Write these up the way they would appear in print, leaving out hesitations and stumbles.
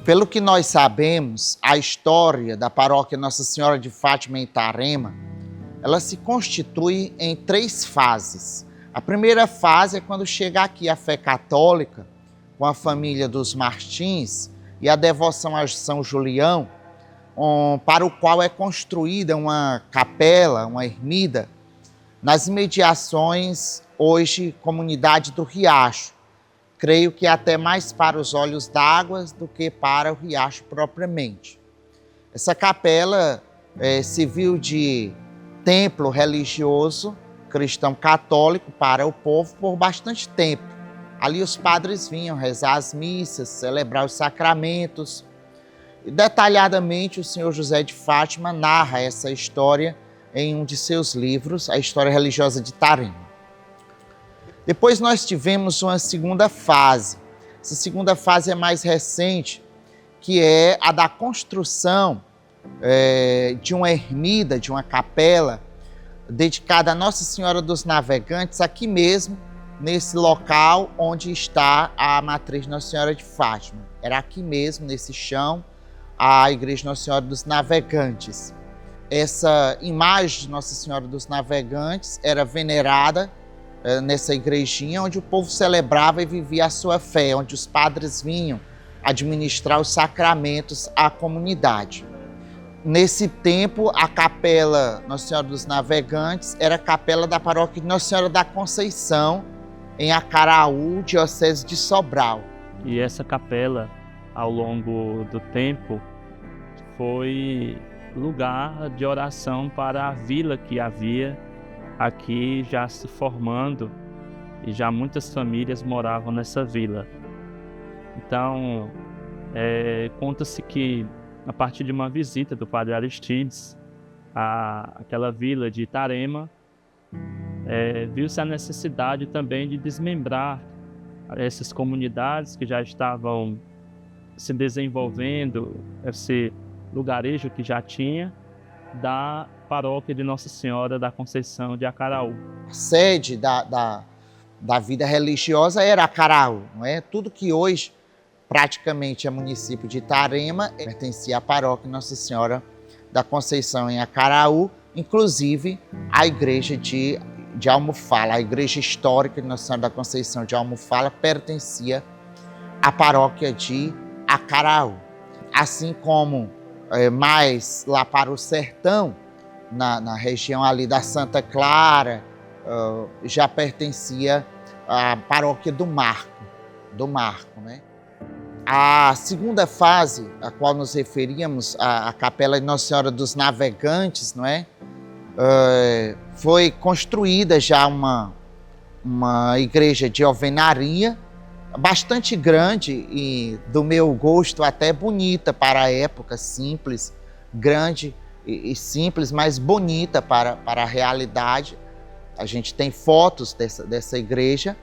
Pelo que nós sabemos, a história da paróquia Nossa Senhora de Fátima em Itarema, ela se constitui em 3 fases. A primeira fase é quando chega aqui a fé católica, com a família dos Martins e a devoção a São Julião, para o qual é construída uma capela, uma ermida, nas imediações, hoje, comunidade do Riacho. Creio que até mais para os olhos d'água do que para o Riacho propriamente. Essa capela serviu de templo religioso cristão católico para o povo por bastante tempo. Ali os padres vinham rezar as missas, celebrar os sacramentos. E detalhadamente o senhor José de Fátima narra essa história em um de seus livros, A História Religiosa de Itarema. Depois nós tivemos uma segunda fase. Essa segunda fase é mais recente, que é a da construção de uma ermida, de uma capela, dedicada a Nossa Senhora dos Navegantes, aqui mesmo, nesse local onde está a matriz Nossa Senhora de Fátima. Era aqui mesmo, nesse chão, a igreja Nossa Senhora dos Navegantes. Essa imagem de Nossa Senhora dos Navegantes era venerada nessa igrejinha onde o povo celebrava e vivia a sua fé, onde os padres vinham administrar os sacramentos à comunidade. Nesse tempo, a capela Nossa Senhora dos Navegantes era a capela da paróquia de Nossa Senhora da Conceição, em Acaraú, diocese de Sobral. E essa capela, ao longo do tempo, foi lugar de oração para a vila que havia aqui já se formando, e já muitas famílias moravam nessa vila. Então, conta-se que a partir de uma visita do padre Aristides àquela vila de Itarema, viu-se a necessidade também de desmembrar essas comunidades que já estavam se desenvolvendo, esse lugarejo que já tinha, da paróquia de Nossa Senhora da Conceição de Acaraú. A sede da vida religiosa era Acaraú, não é? Tudo que hoje praticamente é município de Itarema pertencia à paróquia Nossa Senhora da Conceição em Acaraú, inclusive a igreja de Almofala, a igreja histórica de Nossa Senhora da Conceição de Almofala pertencia à paróquia de Acaraú. Assim como mais lá para o sertão, na região ali da Santa Clara, já pertencia à paróquia do Marco, né? A segunda fase, a qual nos referíamos, a capela de Nossa Senhora dos Navegantes, não é? Foi construída já uma igreja de alvenaria, bastante grande e do meu gosto até bonita para a época, simples, grande e simples, mas bonita para a realidade. A gente tem fotos dessa igreja.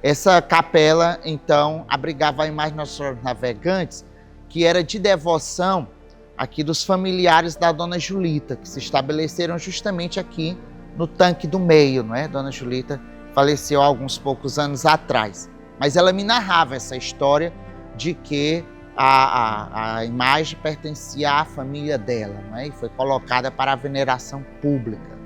Essa capela, então, abrigava a imagem de Nossa Senhora dos Navegantes, que era de devoção aqui dos familiares da Dona Julita, que se estabeleceram justamente aqui no Tanque do Meio, não é? Dona Julita faleceu há alguns poucos anos atrás. Mas ela me narrava essa história de que a imagem pertencia à família dela, não é? E foi colocada para a veneração pública.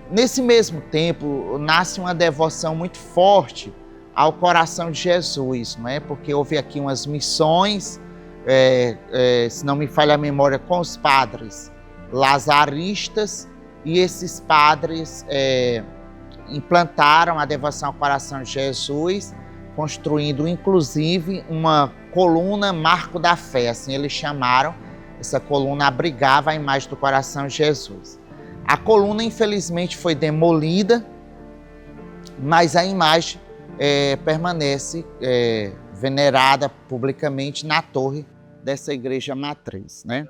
Nesse mesmo tempo, nasce uma devoção muito forte ao coração de Jesus, não é? Porque houve aqui umas missões, se não me falha a memória, com os padres lazaristas, e esses padres implantaram a devoção ao coração de Jesus, construindo inclusive uma coluna Marco da Fé, assim eles chamaram. Essa coluna abrigava a imagem do coração de Jesus. A coluna, infelizmente, foi demolida, mas a imagem permanece venerada publicamente na torre dessa igreja matriz, né?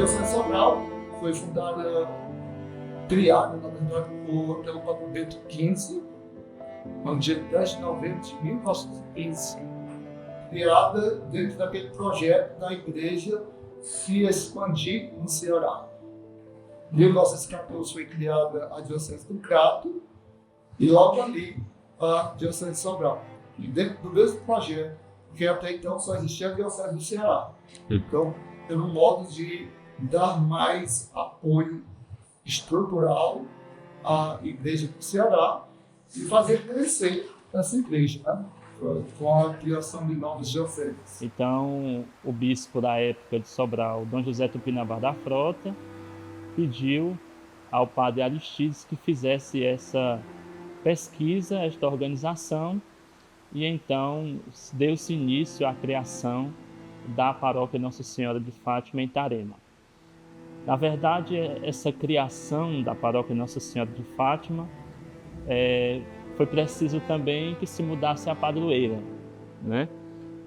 Diocese de Sobral foi criada, na verdade, pelo Papa Bento XV, no dia 10 de novembro de 1915, criada dentro daquele projeto da igreja se expandir no Ceará. Em 1914 foi criada a Diocese do Crato e logo ali a Diocese de Sobral. E dentro do mesmo projeto, que até então só existia a Diocese do Ceará. Então, era um modo de dar mais apoio estrutural à igreja do Ceará e fazer crescer essa igreja, né? Com a criação de novos dioceses. Então, o bispo da época de Sobral, Dom José Tupinambá da Frota, pediu ao padre Aristides que fizesse essa pesquisa, esta organização, e então deu-se início à criação da paróquia Nossa Senhora de Fátima em Itarema. Na verdade, essa criação da paróquia Nossa Senhora de Fátima foi preciso também que se mudasse a padroeira, né?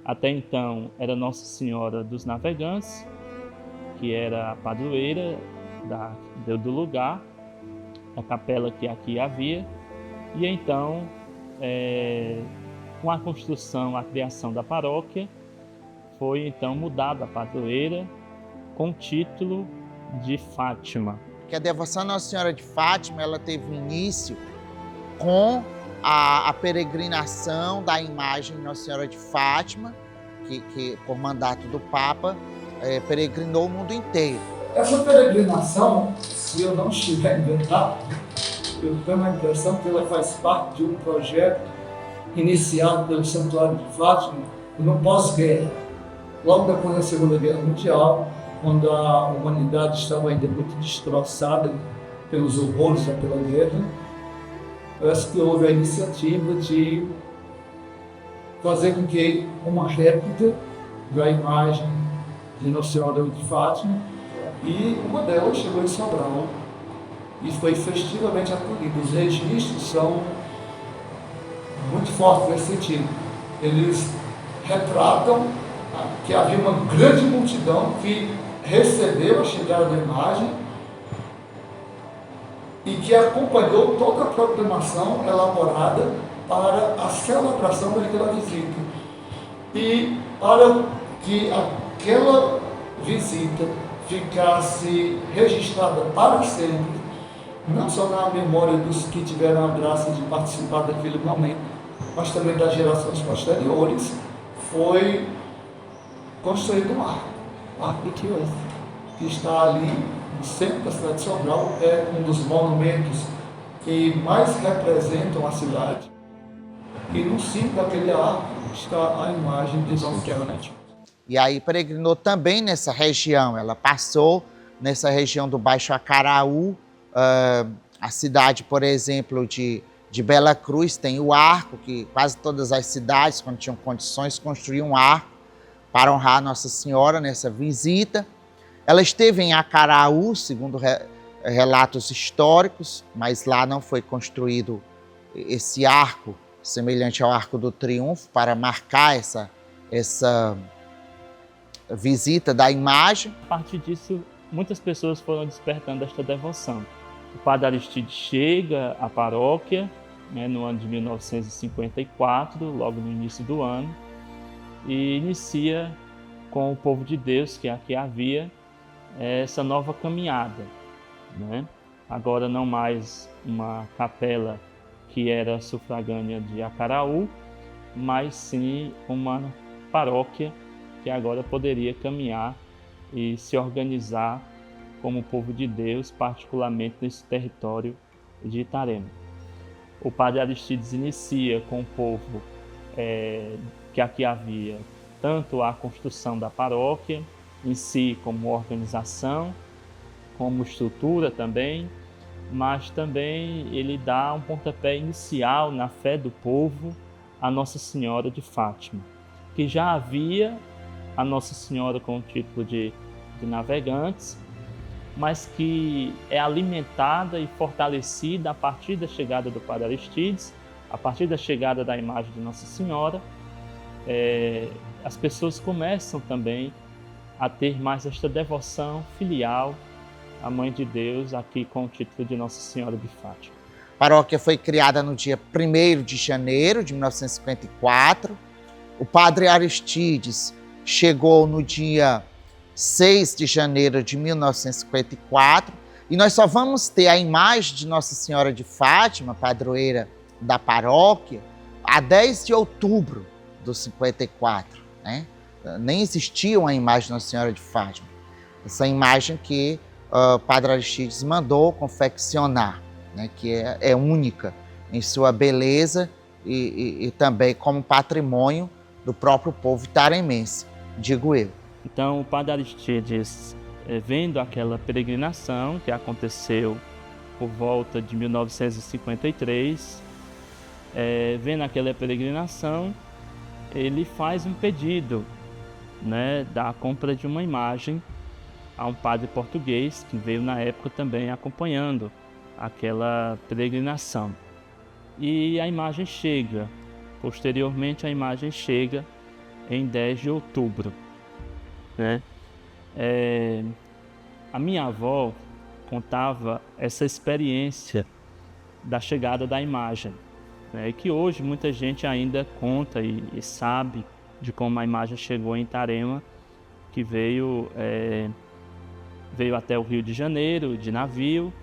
Até então era Nossa Senhora dos Navegantes, que era a padroeira do lugar, da capela que aqui havia, e então, com a construção, a criação da paróquia, foi então mudada a padroeira com o título de Fátima. Que a devoção à Nossa Senhora de Fátima, ela teve início com a peregrinação da imagem de Nossa Senhora de Fátima, que por mandato do Papa, peregrinou o mundo inteiro. Essa peregrinação, se eu não estiver inventado, eu tenho a impressão que ela faz parte de um projeto iniciado pelo Santuário de Fátima no pós-guerra, logo depois da Segunda Guerra Mundial, quando a humanidade estava ainda muito destroçada pelos horrores daquela guerra. Parece que houve a iniciativa de fazer com que uma réplica da imagem de Nossa Senhora de Fátima, e uma delas chegou em Sobral e foi festivamente acolhida. Os registros são muito fortes nesse sentido. Eles retratam que havia uma grande multidão que recebeu a chegada da imagem e que acompanhou toda a programação elaborada para a celebração daquela visita. E para que aquela visita ficasse registrada para sempre, não só na memória dos que tiveram a graça de participar daquele momento, mas também das gerações posteriores, foi construído um arco de triunfo, que está ali no centro da cidade de Sobral. É um dos monumentos que mais representam a cidade. E no cimo daquele arco está a imagem de Nossa Senhora. E aí peregrinou também nessa região. Ela passou nessa região do Baixo Acaraú. A cidade, por exemplo, de Bela Cruz tem o arco, que quase todas as cidades, quando tinham condições, construíam um arco para honrar Nossa Senhora nessa visita. Ela esteve em Acaraú, segundo relatos históricos, mas lá não foi construído esse arco, semelhante ao Arco do Triunfo, para marcar essa visita da imagem. A partir disso, muitas pessoas foram despertando esta devoção. O padre Aristides chega à paróquia, né, no ano de 1954, logo no início do ano, e inicia com o povo de Deus que aqui havia essa nova caminhada, né? Agora não mais uma capela que era sufragânea de Acaraú, mas sim uma paróquia que agora poderia caminhar e se organizar como povo de Deus, particularmente nesse território de Itarema. O padre Aristides inicia com o povo que aqui havia tanto a construção da paróquia em si como organização, como estrutura também, mas também ele dá um pontapé inicial na fé do povo a Nossa Senhora de Fátima, que já havia a Nossa Senhora com o título de Navegantes, mas que é alimentada e fortalecida a partir da chegada do padre Aristides, a partir da chegada da imagem de Nossa Senhora. As pessoas começam também a ter mais esta devoção filial à Mãe de Deus, aqui com o título de Nossa Senhora de Fátima. A paróquia foi criada no dia 1º de janeiro de 1954. O padre Aristides chegou no dia 6 de janeiro de 1954. E nós só vamos ter a imagem de Nossa Senhora de Fátima, padroeira da paróquia, a 10 de outubro de 54. Né? Nem existia uma imagem de Nossa Senhora de Fátima. Essa imagem que o padre Aristides mandou confeccionar, né? Que é única em sua beleza e também como patrimônio do próprio povo taremense, digo eu. Então, o padre Aristides, vendo aquela peregrinação que aconteceu por volta de 1953, vendo aquela peregrinação, ele faz um pedido, né, da compra de uma imagem a um padre português que veio na época também acompanhando aquela peregrinação. E a imagem chega, posteriormente a imagem chega em 10 de outubro. Né? A minha avó contava essa experiência da chegada da imagem, né? Que hoje muita gente ainda conta e sabe de como a imagem chegou em Itarema, que veio até o Rio de Janeiro de navio,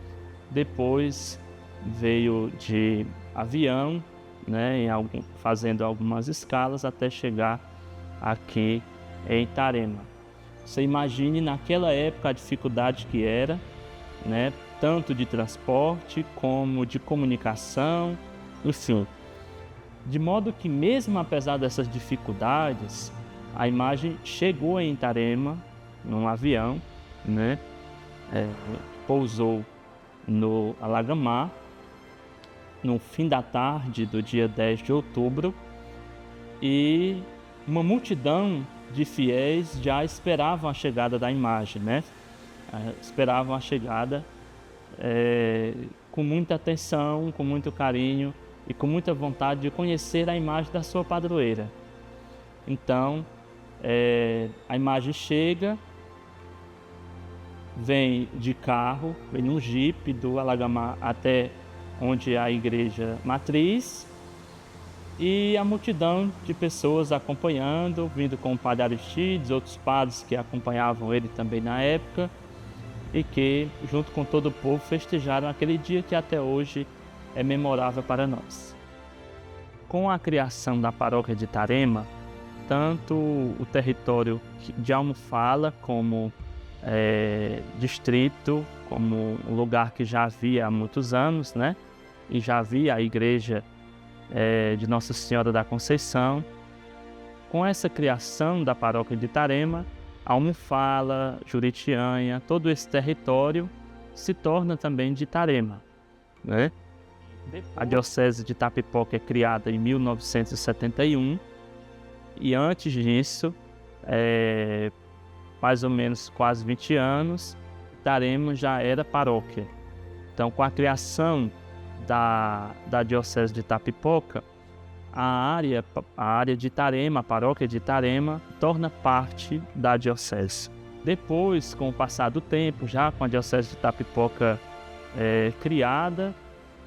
depois veio de avião, né, fazendo algumas escalas até chegar aqui em Itarema. Você imagine naquela época a dificuldade que era, né, tanto de transporte como de comunicação, enfim. De modo que mesmo apesar dessas dificuldades, a imagem chegou em Itarema num avião, né, pousou no Alagamar no fim da tarde do dia 10 de outubro e uma multidão de fiéis já esperavam a chegada da imagem, né? Esperavam a chegada com muita atenção, com muito carinho e com muita vontade de conhecer a imagem da sua padroeira. Então, a imagem chega, vem de carro, vem num jipe do Alagamar até onde é a igreja matriz, e a multidão de pessoas acompanhando, vindo com o padre Aristides, outros padres que acompanhavam ele também na época, e que, junto com todo o povo, festejaram aquele dia que até hoje é memorável para nós. Com a criação da paróquia de Itarema, tanto o território de Almofala como distrito, como um lugar que já havia há muitos anos, né? E já havia a igreja de Nossa Senhora da Conceição. Com essa criação da paróquia de Itarema, Almofala, Juritianha, todo esse território se torna também de Itarema, né? A diocese de Itapipoca é criada em 1971 e antes disso, mais ou menos quase 20 anos, Itarema já era paróquia. Então, com a criação da diocese de Itapipoca, a área de Itarema, a paróquia de Itarema, torna parte da diocese. Depois, com o passar do tempo, já com a diocese de Itapipoca criada,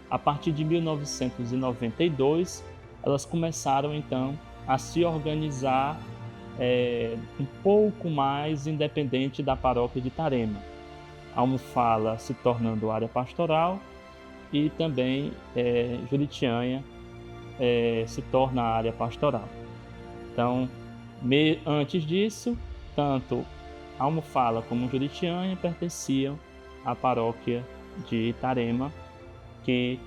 a partir de 1992, elas começaram então a se organizar um pouco mais independente da paróquia de Itarema. Almofala se tornando área pastoral e também Juritianha se torna área pastoral. Então, antes disso, tanto Almofala como Juritianha pertenciam à paróquia de Itarema, que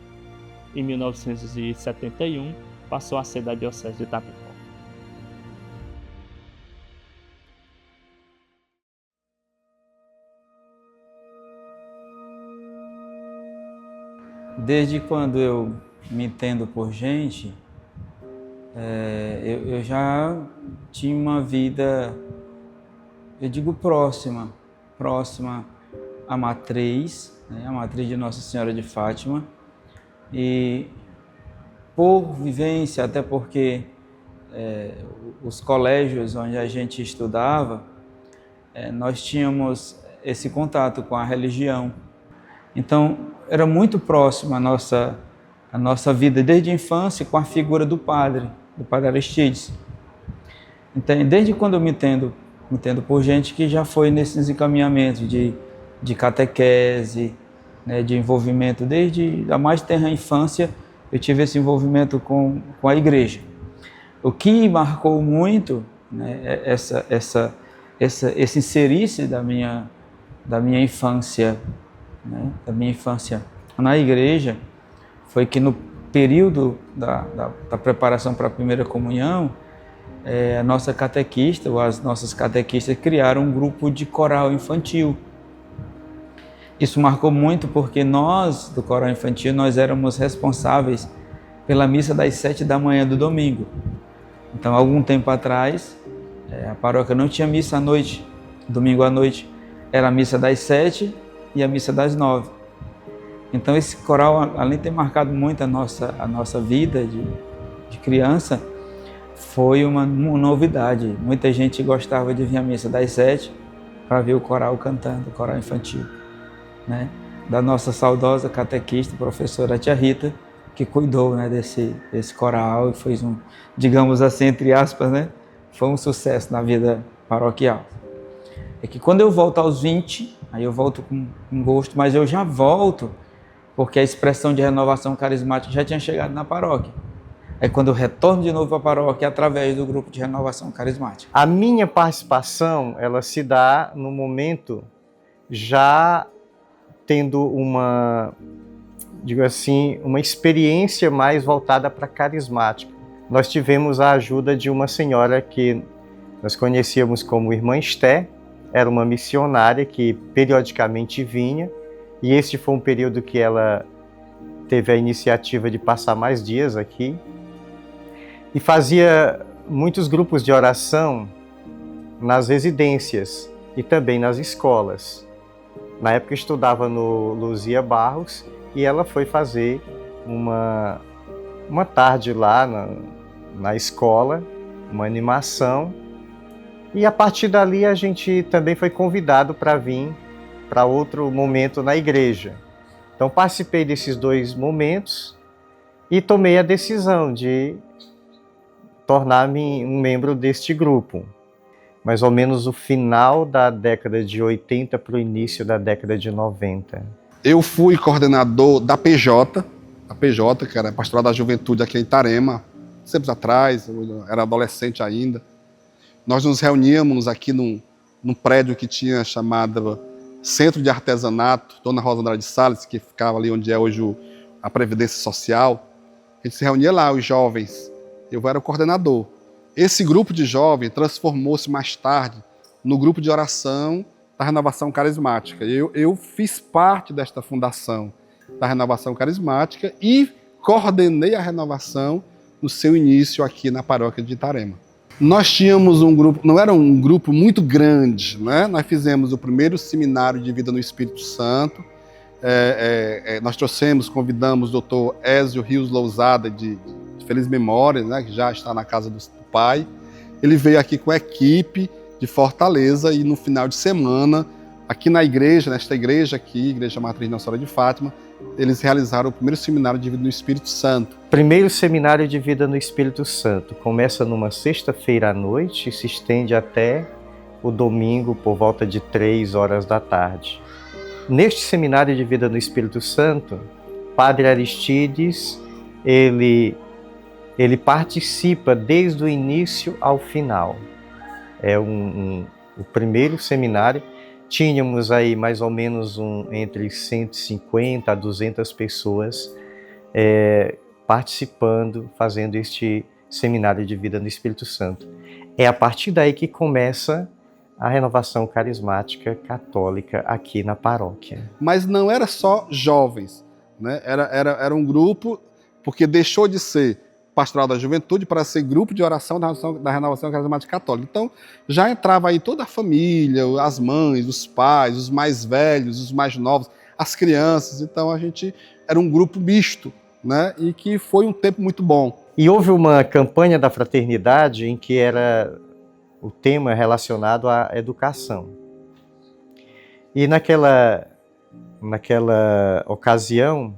em 1971 passou a ser da diocese de Itapipoca. Desde quando eu me entendo por gente, eu já tinha uma vida, eu digo próxima à matriz, né, a matriz de Nossa Senhora de Fátima, e por vivência, até porque os colégios onde a gente estudava nós tínhamos esse contato com a religião. Então, era muito próximo a nossa vida desde a infância com a figura do Padre Aristides. Então, desde quando eu me entendo por gente que já foi nesses encaminhamentos de catequese, né, de envolvimento desde a mais tenra infância, eu tive esse envolvimento com a igreja. O que marcou muito, né, esse inserir-se da minha infância, né, da minha infância na igreja, foi que no período da preparação para a primeira comunhão, a nossa catequista, ou as nossas catequistas, criaram um grupo de coral infantil. Isso marcou muito porque nós, do coral infantil, nós éramos responsáveis pela missa das 7 da manhã do domingo. Então, algum tempo atrás, a paróquia não tinha missa à noite, domingo à noite. Era a missa das 7 e a missa das 9. Então, esse coral, além de ter marcado muito a nossa vida de criança, foi uma novidade. Muita gente gostava de vir à missa das 7 para ver o coral cantando, o coral infantil, né? Da nossa saudosa catequista, professora Tia Rita, que cuidou, né, desse coral e fez digamos assim, entre aspas, né, foi um sucesso na vida paroquial. É que quando eu volto aos 20, aí eu volto com gosto, mas eu já volto porque a expressão de renovação carismática já tinha chegado na paróquia. É quando eu retorno de novo para a paróquia através do grupo de renovação carismática. A minha participação, ela se dá no momento já tendo uma experiência mais voltada para carismática. Nós tivemos a ajuda de uma senhora que nós conhecíamos como Irmã Esté, era uma missionária que periodicamente vinha, e este foi um período que ela teve a iniciativa de passar mais dias aqui, e fazia muitos grupos de oração nas residências e também nas escolas. Na época eu estudava no Luzia Barros e ela foi fazer uma tarde lá na escola, uma animação, e a partir dali a gente também foi convidado para vir para outro momento na igreja. Então participei desses 2 momentos e tomei a decisão de tornar-me um membro deste grupo. Mais ou menos o final da década de 80 para o início da década de 90. Eu fui coordenador da PJ, que era a Pastoral da Juventude aqui em Itarema, tempos atrás, eu era adolescente ainda. Nós nos reuníamos aqui num prédio que tinha chamado Centro de Artesanato, Dona Rosa Andrade Salles, que ficava ali onde é hoje a Previdência Social. A gente se reunia lá, os jovens. Eu era o coordenador. Esse grupo de jovens transformou-se mais tarde no grupo de oração da Renovação Carismática. Eu fiz parte desta fundação da Renovação Carismática e coordenei a renovação no seu início aqui na paróquia de Itarema. Nós tínhamos um grupo, não era um grupo muito grande, né? Nós fizemos o primeiro seminário de vida no Espírito Santo. Nós convidamos o doutor Ézio Rios Lousada, de feliz memória, né, que já está na casa do pai. Ele veio aqui com a equipe de Fortaleza e no final de semana, aqui na igreja, nesta igreja aqui, Igreja Matriz Nossa Senhora de Fátima, eles realizaram o primeiro seminário de vida no Espírito Santo. Primeiro seminário de vida no Espírito Santo começa numa sexta-feira à noite e se estende até o domingo por volta de 3 horas da tarde. Neste seminário de vida no Espírito Santo, Padre Aristides, ele participa desde o início ao final. É o primeiro seminário. Tínhamos aí mais ou menos entre 150 a 200 pessoas participando, fazendo este seminário de vida no Espírito Santo. É a partir daí que começa a renovação carismática católica aqui na paróquia. Mas não era só jovens, né? Era um grupo, porque deixou de ser Pastoral da Juventude para ser grupo de oração da Renovação Carismática Católica. Então, já entrava aí toda a família, as mães, os pais, os mais velhos, os mais novos, as crianças. Então, a gente era um grupo misto, né? E que foi um tempo muito bom. E houve uma campanha da fraternidade em que era o tema relacionado à educação. E naquela ocasião,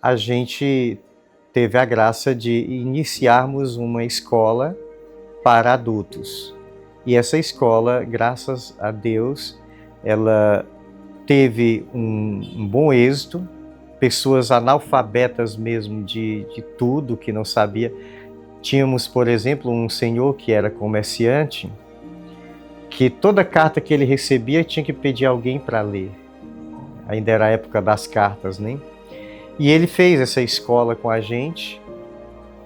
a gente teve a graça de iniciarmos uma escola para adultos. E essa escola, graças a Deus, ela teve um bom êxito, pessoas analfabetas mesmo de tudo, que não sabia. Tínhamos, por exemplo, um senhor que era comerciante, que toda carta que ele recebia tinha que pedir alguém para ler. Ainda era a época das cartas, né? E ele fez essa escola com a gente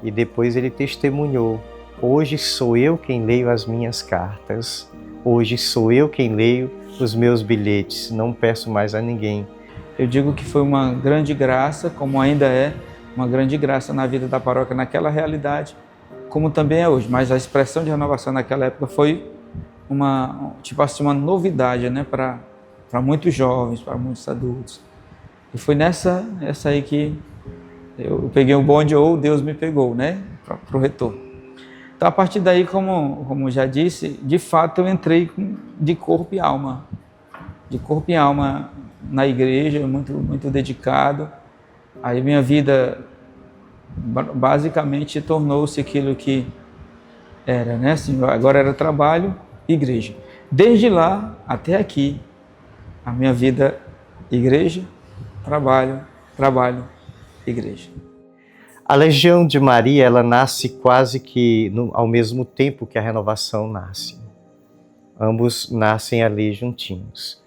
e depois ele testemunhou: hoje sou eu quem leio as minhas cartas, hoje sou eu quem leio os meus bilhetes, não peço mais a ninguém. Eu digo que foi uma grande graça, como ainda é uma grande graça na vida da paróquia naquela realidade, como também é hoje. Mas a expressão de renovação naquela época foi uma novidade, né, para muitos jovens, para muitos adultos. E foi nessa aí que eu peguei o bonde, ou Deus me pegou, né, para o retorno. Então, a partir daí, como já disse, de fato eu entrei de corpo e alma na igreja, muito dedicado. Aí minha vida basicamente tornou-se aquilo que era, né? Assim, agora era trabalho e igreja. Desde lá até aqui, a minha vida, igreja, trabalho, igreja. A Legião de Maria, ela nasce quase que ao mesmo tempo que a Renovação nasce. Ambos nascem ali juntinhos.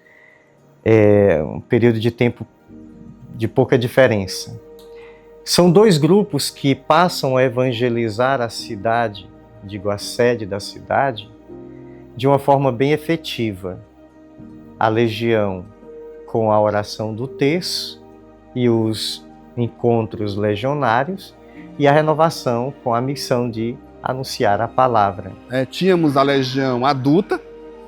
É um período de tempo de pouca diferença. São dois grupos que passam a evangelizar a cidade, digo, a sede da cidade, de uma forma bem efetiva. A Legião com a oração do terço e os encontros legionários, e a Renovação com a missão de anunciar a palavra. Tínhamos a Legião adulta,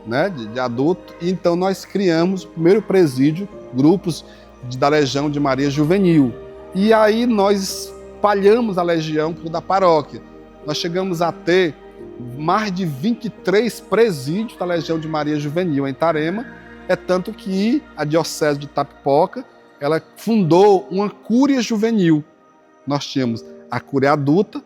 né, de adulto, e então nós criamos o primeiro presídio, grupos da Legião de Maria Juvenil. E aí nós espalhamos a Legião por da paróquia. Nós chegamos a ter mais de 23 presídios da Legião de Maria Juvenil em Itarema, é tanto que a Diocese de Itapipoca, ela fundou uma cúria juvenil. Nós tínhamos a cúria adulta,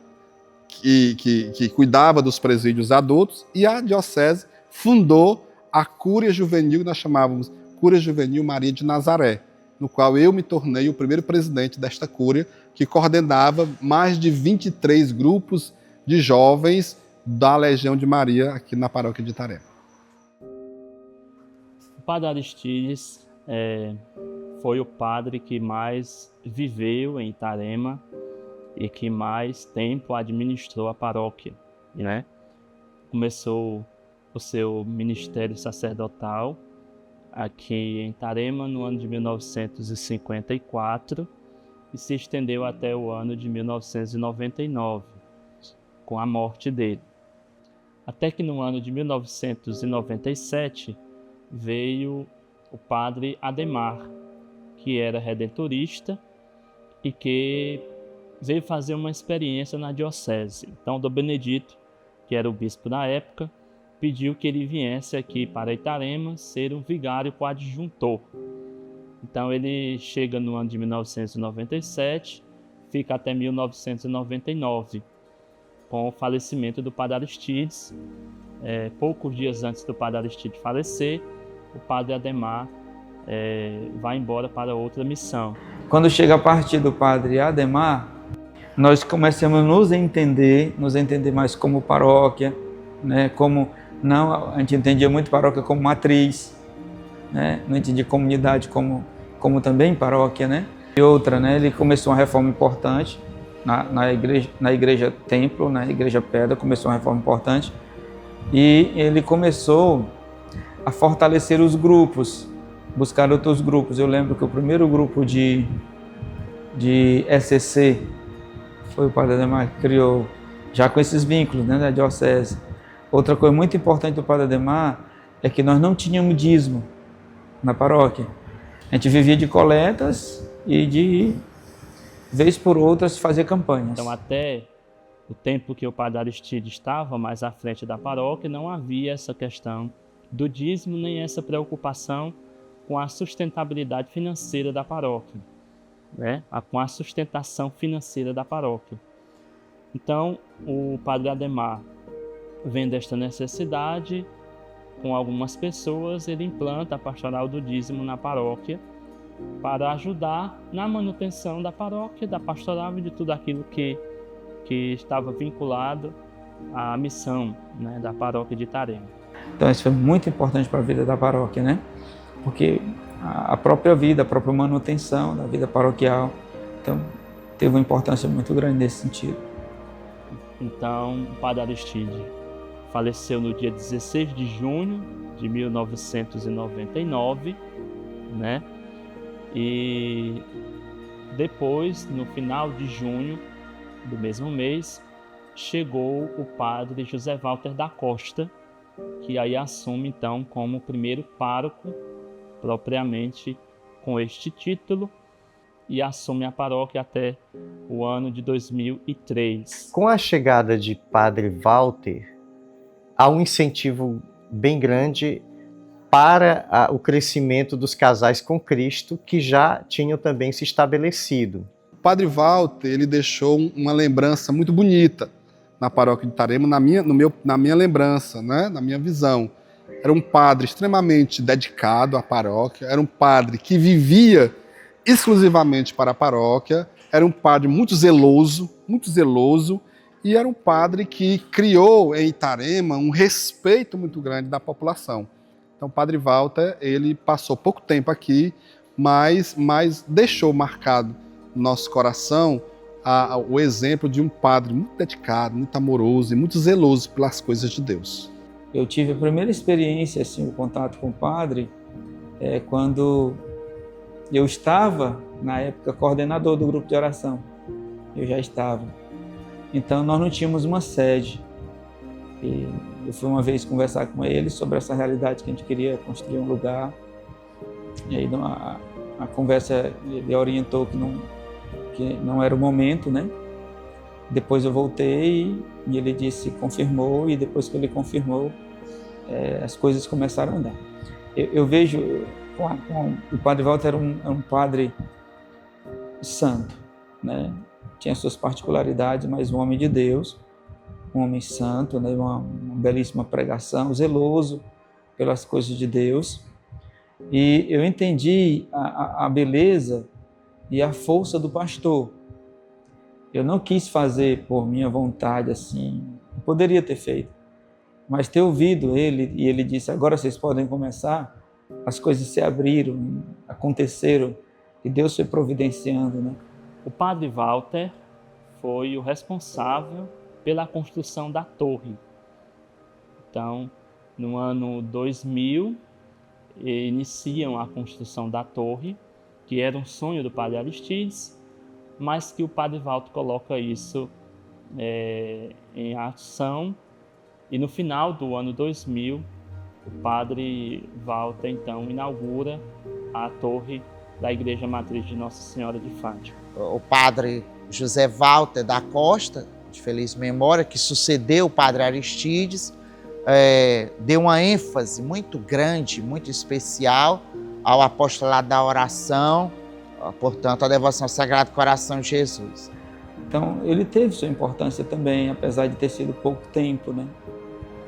que cuidava dos presídios adultos, e a Diocese fundou a cúria juvenil, que nós chamávamos Cúria Juvenil Maria de Nazaré, no qual eu me tornei o primeiro presidente desta cúria, que coordenava mais de 23 grupos de jovens da Legião de Maria aqui na paróquia de Itarema. O Padre Aristides foi o padre que mais viveu em Itarema e que mais tempo administrou a paróquia, né? Começou o seu ministério sacerdotal aqui em Itarema no ano de 1954 e se estendeu até o ano de 1999, com a morte dele. Até que no ano de 1997 veio o padre Ademar, que era redentorista e que veio fazer uma experiência na diocese. Então, Dom Benedito, que era o bispo da época, pediu que ele viesse aqui para Itarema ser um vigário coadjutor. Então, ele chega no ano de 1997, fica até 1999, com o falecimento do padre Aristides. Poucos dias antes do padre Aristides falecer, o padre Ademar vai embora para outra missão. Quando chega a partir do padre Ademar, nós começamos a nos entender mais como paróquia, né? A gente entendia muito paróquia como matriz, né? Não entendia comunidade como também paróquia, né? E outra, né? Ele começou uma reforma importante na igreja Templo, na igreja Pedra, começou uma reforma importante, e ele começou a fortalecer os grupos, buscar outros grupos. Eu lembro que o primeiro grupo de ECC foi o padre Ademar que criou, já com esses vínculos, né, da diocese. Outra coisa muito importante do padre Ademar é que nós não tínhamos dízimo na paróquia. A gente vivia de coletas e de vez por outras fazer campanhas. Então, até o tempo que o padre Aristides estava mais à frente da paróquia, não havia essa questão do dízimo, nem essa preocupação com a sustentabilidade financeira da paróquia, né? Com a sustentação financeira da paróquia. Então, o padre Ademar, vendo esta necessidade, com algumas pessoas, ele implanta a pastoral do dízimo na paróquia para ajudar na manutenção da paróquia, da pastoral e de tudo aquilo que estava vinculado à missão, né, da paróquia de Itarema. Então isso foi muito importante para a vida da paróquia, né? Porque a própria vida, a própria manutenção da vida paroquial, então teve uma importância muito grande nesse sentido. Então, o padre Aristide faleceu no dia 16 de junho de 1999, né? E depois, no final de junho do mesmo mês, chegou o padre José Walter da Costa, que aí assume então como primeiro pároco, propriamente com este título, e assume a paróquia até o ano de 2003. Com a chegada de Padre Walter, há um incentivo bem grande para o crescimento dos casais com Cristo, que já tinham também se estabelecido. O Padre Walter, ele deixou uma lembrança muito bonita na paróquia de Itarema, na minha lembrança, né? Na minha visão. Era um padre extremamente dedicado à paróquia, era um padre que vivia exclusivamente para a paróquia, era um padre muito zeloso, e era um padre que criou em Itarema um respeito muito grande da população. Então, o Padre Walter, ele passou pouco tempo aqui, mas deixou marcado no nosso coração o exemplo de um padre muito dedicado, muito amoroso e muito zeloso pelas coisas de Deus. Eu tive a primeira experiência, assim, o contato com o padre, quando eu estava, na época, coordenador do grupo de oração. Eu já estava. Então, nós não tínhamos uma sede. E eu fui uma vez conversar com ele sobre essa realidade que a gente queria construir um lugar. E aí, a conversa, ele orientou que não era o momento, né? Depois eu voltei e ele disse, confirmou, e depois que ele confirmou, as coisas começaram a andar. Eu vejo, o Padre Walter era um padre santo, né? Tinha suas particularidades, mas um homem de Deus, um homem santo, né? Uma belíssima pregação, zeloso pelas coisas de Deus. E eu entendi a beleza e a força do pastor. Eu não quis fazer por minha vontade, assim, poderia ter feito, mas ter ouvido ele, e ele disse, agora vocês podem começar, as coisas se abriram, aconteceram, e Deus foi providenciando, né? O padre Walter foi o responsável pela construção da torre. Então, no ano 2000, iniciam a construção da torre, que era um sonho do padre Aristides, mas que o padre Walter coloca isso em ação, e no final do ano 2000, o padre Walter então inaugura a torre da Igreja Matriz de Nossa Senhora de Fátima. O padre José Walter da Costa, de feliz memória, que sucedeu o padre Aristides, deu uma ênfase muito grande, muito especial ao apostolado da oração, portanto, a devoção ao Sagrado Coração de Jesus. Então, ele teve sua importância também, apesar de ter sido pouco tempo, né?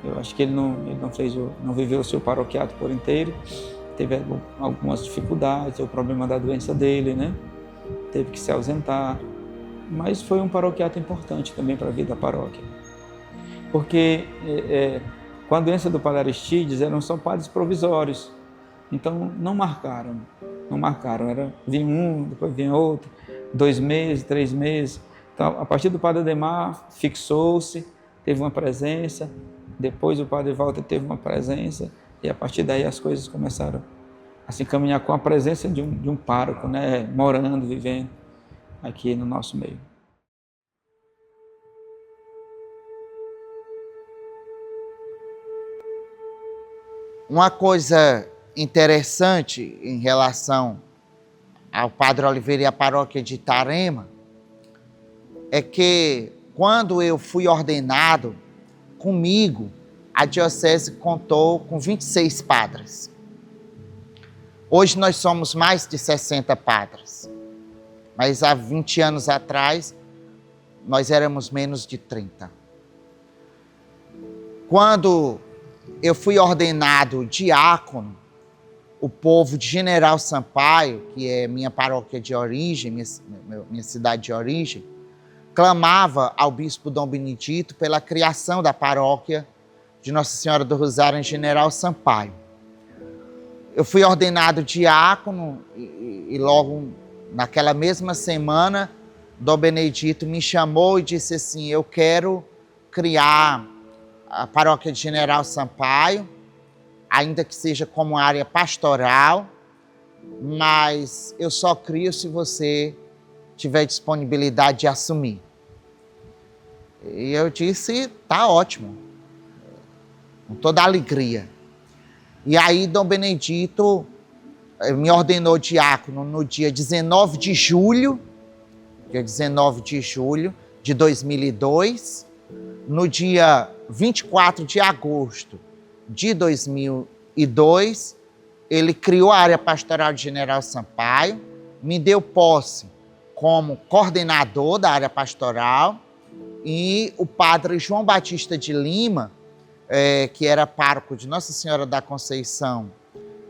Eu acho que ele não viveu o seu paroquiato por inteiro, teve algumas dificuldades, o problema da doença dele, né? Teve que se ausentar, mas foi um paroquiato importante também para a vida da paróquia. Porque com a doença do padre Aristides eram só padres provisórios, então não marcaram, vinha um, depois vinha outro, 2 meses, 3 meses. Então, a partir do padre Ademar, fixou-se, teve uma presença, depois o padre Walter teve uma presença, e a partir daí as coisas começaram a se encaminhar com a presença de um pároco, né, morando, vivendo aqui no nosso meio. Uma coisa interessante em relação ao Padre Oliveira e à paróquia de Itarema é que quando eu fui ordenado, comigo, a diocese contou com 26 padres. Hoje nós somos mais de 60 padres, mas há 20 anos atrás nós éramos menos de 30. Quando eu fui ordenado diácono, o povo de General Sampaio, que é minha paróquia de origem, minha cidade de origem, clamava ao bispo Dom Benedito pela criação da paróquia de Nossa Senhora do Rosário em General Sampaio. Eu fui ordenado diácono e logo naquela mesma semana, Dom Benedito me chamou e disse assim: eu quero criar a paróquia de General Sampaio, ainda que seja como área pastoral, mas eu só crio se você tiver disponibilidade de assumir. E eu disse, tá ótimo, com toda alegria. E aí Dom Benedito me ordenou diácono no dia 19 de julho de 2002, no dia 24 de agosto de 2002, ele criou a área pastoral de General Sampaio, me deu posse como coordenador da área pastoral, e o padre João Batista de Lima, que era pároco de Nossa Senhora da Conceição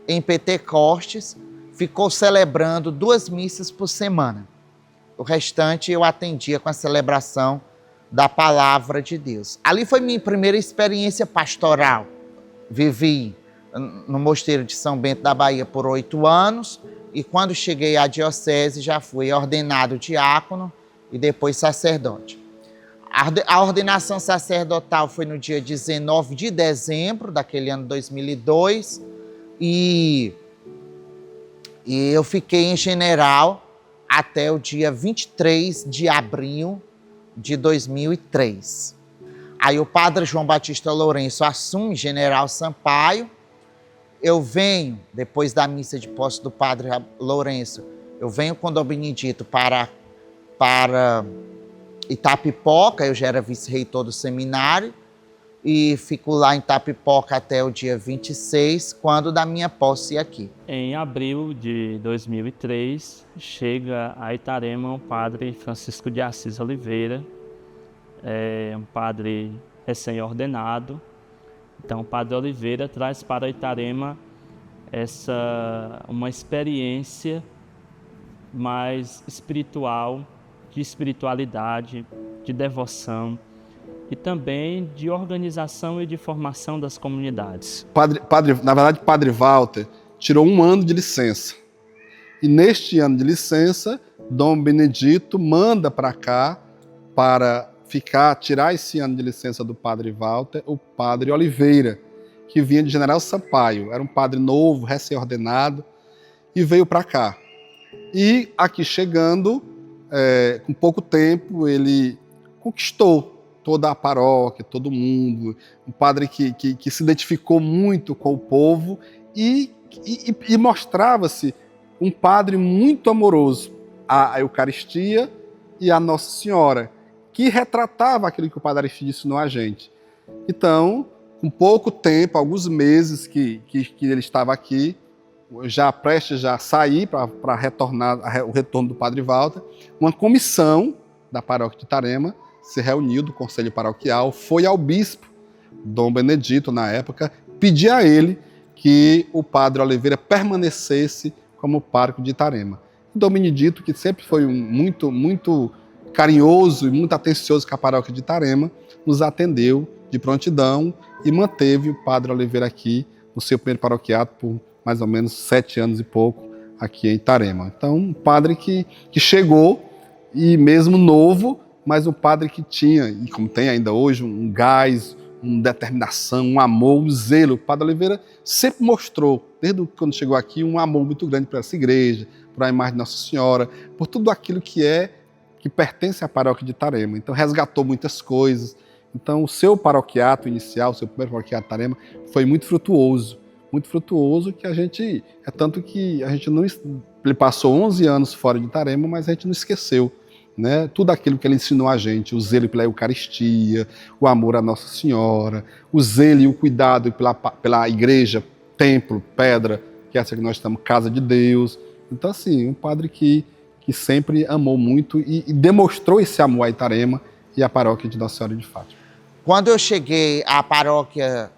em Pentecostes, ficou celebrando 2 missas por semana. O restante eu atendia com a celebração da Palavra de Deus. Ali foi minha primeira experiência pastoral. Vivi no Mosteiro de São Bento da Bahia por 8 anos e quando cheguei à diocese já fui ordenado diácono e depois sacerdote. A ordenação sacerdotal foi no dia 19 de dezembro daquele ano 2002 e eu fiquei em General até o dia 23 de abril de 2003. Aí o padre João Batista Lourenço assume General Sampaio. Eu venho, depois da missa de posse do padre Lourenço, eu venho com Dom Benedito para Itapipoca, eu já era vice-reitor do seminário, e fico lá em Itapipoca até o dia 26, quando da minha posse aqui. Em abril de 2003, chega a Itarema o padre Francisco de Assis Oliveira, um padre recém-ordenado. Então, o padre Oliveira traz para Itarema uma experiência mais espiritual, de espiritualidade, de devoção e também de organização e de formação das comunidades. Na verdade, Padre Walter tirou 1 ano de licença. E neste ano de licença, Dom Benedito manda para cá para tirar esse ano de licença do Padre Walter, o Padre Oliveira, que vinha de General Sampaio. Era um padre novo, recém-ordenado, e veio para cá. E aqui chegando, com pouco tempo, ele conquistou toda a paróquia, todo mundo. Um padre que se identificou muito com o povo e mostrava-se um padre muito amoroso à Eucaristia e à Nossa Senhora, que retratava aquilo que o Padre Aristide ensinou a gente. Então, com pouco tempo, alguns meses que ele estava aqui, já prestes a sair para retornar o retorno do Padre Walter, uma comissão da paróquia de Itarema se reuniu do Conselho Paroquial, foi ao bispo, Dom Benedito, na época, pedir a ele que o Padre Oliveira permanecesse como pároco de Itarema. Dom Benedito, que sempre foi muito carinhoso e muito atencioso com a paróquia de Itarema, nos atendeu de prontidão e manteve o Padre Oliveira aqui no seu primeiro paroquiato por mais ou menos 7 anos e pouco aqui em Itarema. Então, um padre que chegou, e mesmo novo, mas um padre que tinha, e como tem ainda hoje, um gás, uma determinação, um amor, um zelo. O Padre Oliveira sempre mostrou, desde quando chegou aqui, um amor muito grande para essa igreja, para a imagem de Nossa Senhora, por tudo aquilo que pertence à paróquia de Itarema. Então, resgatou muitas coisas. Então, o seu paroquiato inicial, o seu primeiro paroquiato de Itarema, foi muito frutuoso, que a gente, tanto que a gente não, ele passou 11 anos fora de Itarema, mas a gente não esqueceu, né? Tudo aquilo que ele ensinou a gente, o zelo pela Eucaristia, o amor à Nossa Senhora, o zelo e o cuidado pela igreja, templo, pedra, que é essa que nós estamos, Casa de Deus. Então, assim, um padre que sempre amou muito e demonstrou esse amor a Itarema e a paróquia de Nossa Senhora de Fátima. Quando eu cheguei à paróquia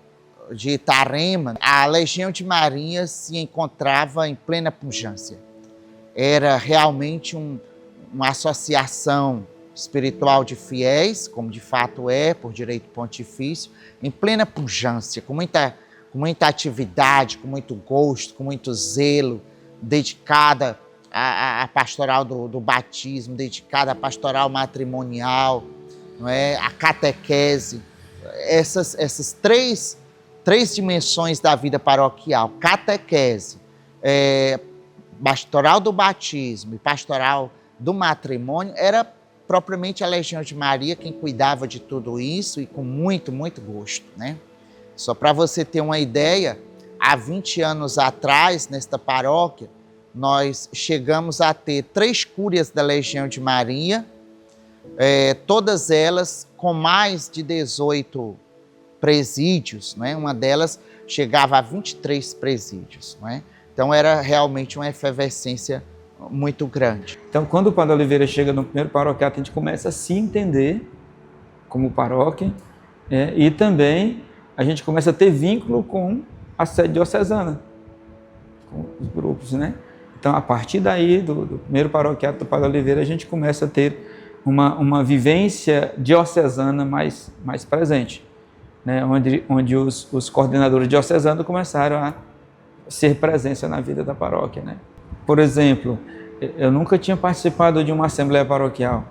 de Itarema, a Legião de Maria se encontrava em plena pujança. Era realmente uma associação espiritual de fiéis, como de fato é, por direito pontifício, em plena pujança, com muita atividade, com muito gosto, com muito zelo, dedicada à pastoral do batismo, dedicada à pastoral matrimonial, não é? A catequese. Essas três dimensões da vida paroquial, catequese, pastoral do batismo e pastoral do matrimônio, era propriamente a Legião de Maria quem cuidava de tudo isso e com muito, muito gosto, né? Só para você ter uma ideia, há 20 anos atrás, nesta paróquia, nós chegamos a ter 3 cúrias da Legião de Maria, todas elas com mais de 18 presídios, né? Uma delas chegava a 23 presídios, né? Então era realmente uma efervescência muito grande. Então, quando o Padre Oliveira chega no primeiro paroquiato, a gente começa a se entender como paróquia, e também a gente começa a ter vínculo com a sede diocesana, com os grupos, né? Então, a partir daí, do primeiro paroquiato do Padre Oliveira, a gente começa a ter uma vivência diocesana mais presente, né? Onde os coordenadores diocesanos começaram a ser presença na vida da paróquia, né? Por exemplo, eu nunca tinha participado de uma assembleia paroquial.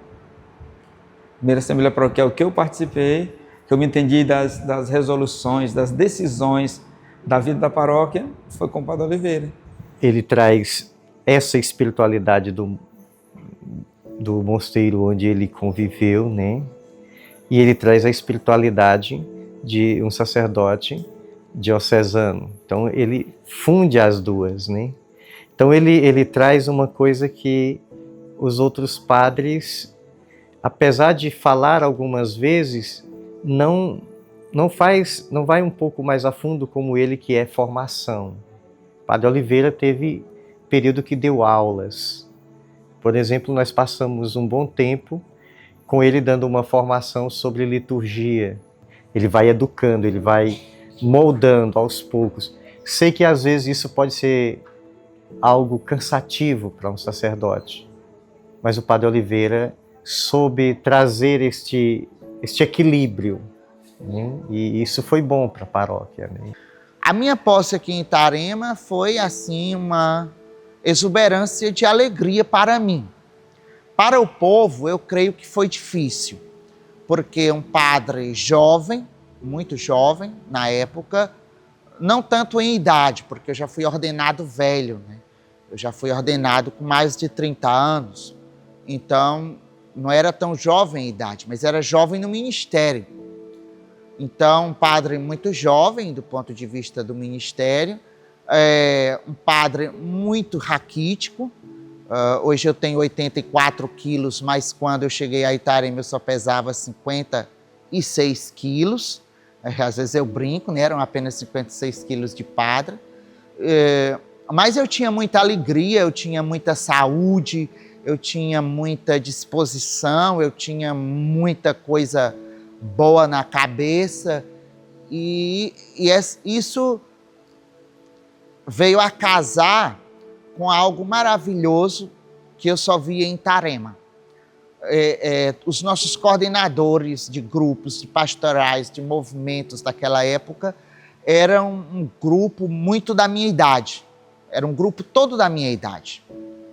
A primeira assembleia paroquial que eu participei, que eu me entendi das resoluções, das decisões da vida da paróquia, foi com o Padre Oliveira. Ele traz essa espiritualidade do mosteiro onde ele conviveu, né? E ele traz a espiritualidade de um sacerdote diocesano. Então ele funde as duas, né? Então ele traz uma coisa que os outros padres, apesar de falar algumas vezes, não vai um pouco mais a fundo como ele, que é formação. Padre Oliveira teve período que deu aulas. Por exemplo, nós passamos um bom tempo com ele dando uma formação sobre liturgia. Ele vai educando, ele vai moldando aos poucos. Sei que às vezes isso pode ser algo cansativo para um sacerdote, mas o Padre Oliveira soube trazer este equilíbrio, né? E isso foi bom para a paróquia, né? A minha posse aqui em Itarema foi assim uma exuberância de alegria para mim. Para o povo, eu creio que foi difícil, porque um padre jovem, muito jovem na época, não tanto em idade, porque eu já fui ordenado velho, né? Eu já fui ordenado com mais de 30 anos, então não era tão jovem em idade, mas era jovem no ministério. Então, um padre muito jovem do ponto de vista do ministério, um padre muito raquítico. Hoje eu tenho 84 quilos, mas quando eu cheguei a Itarema eu só pesava 56 quilos. Às vezes eu brinco, né? Eram apenas 56 quilos de padre. Mas eu tinha muita alegria, eu tinha muita saúde, eu tinha muita disposição, eu tinha muita coisa boa na cabeça. E isso veio a casar com algo maravilhoso que eu só via em Itarema. Os nossos coordenadores de grupos, de pastorais, de movimentos daquela época, eram um grupo muito da minha idade. Era um grupo todo da minha idade,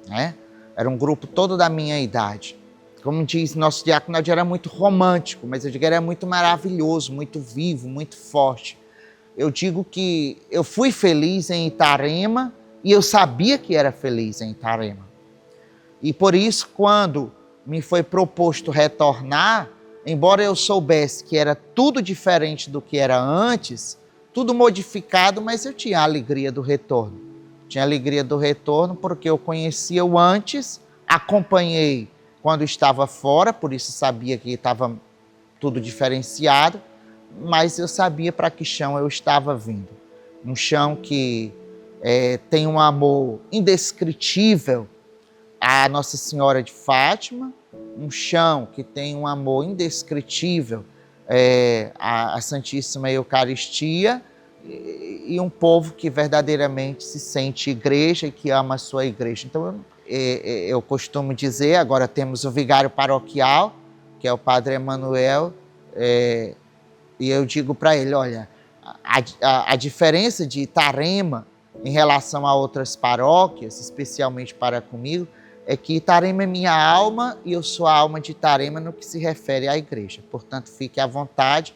né? Era um grupo todo da minha idade. Como diz nosso diaconato, era muito romântico, mas eu digo que era muito maravilhoso, muito vivo, muito forte. Eu digo que eu fui feliz em Itarema e eu sabia que era feliz em Itarema. E por isso, quando me foi proposto retornar, embora eu soubesse que era tudo diferente do que era antes, tudo modificado, mas eu tinha a alegria do retorno. Tinha a alegria do retorno porque eu conhecia o antes, acompanhei quando estava fora, por isso sabia que estava tudo diferenciado, mas eu sabia para que chão eu estava vindo. Um chão que tem um amor indescritível à Nossa Senhora de Fátima, um chão que tem um amor indescritível à Santíssima Eucaristia, e um povo que verdadeiramente se sente igreja e que ama a sua igreja. Então, eu costumo dizer, agora temos o vigário paroquial, que é o Padre Emanuel, e eu digo para ele, olha, a diferença de Itarema em relação a outras paróquias, especialmente para comigo, é que Itarema é minha alma e eu sou a alma de Itarema no que se refere à igreja. Portanto, fique à vontade,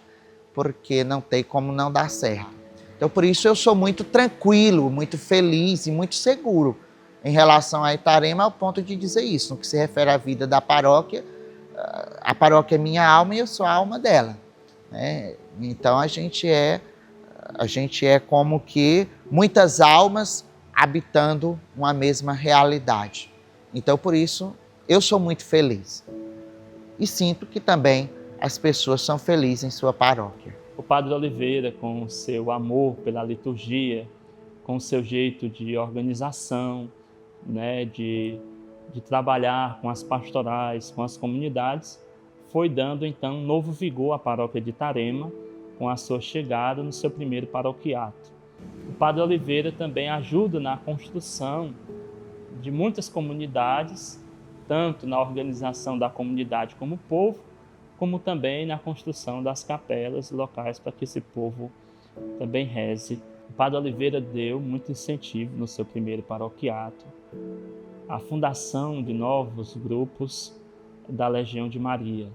porque não tem como não dar certo. Então, por isso eu sou muito tranquilo, muito feliz e muito seguro em relação a Itarema, ao ponto de dizer isso. No que se refere à vida da paróquia, a paróquia é minha alma e eu sou a alma dela, né? Então, a gente é como que muitas almas habitando uma mesma realidade. Então, por isso, eu sou muito feliz. E sinto que também as pessoas são felizes em sua paróquia. O Padre Oliveira, com o seu amor pela liturgia, com o seu jeito de organização, né, de trabalhar com as pastorais, com as comunidades, foi dando então um novo vigor à paróquia de Itarema, com a sua chegada no seu primeiro paroquiato. O Padre Oliveira também ajuda na construção de muitas comunidades, tanto na organização da comunidade como povo, como também na construção das capelas locais para que esse povo também reze. O Padre Oliveira deu muito incentivo no seu primeiro paroquiato, a fundação de novos grupos da Legião de Maria,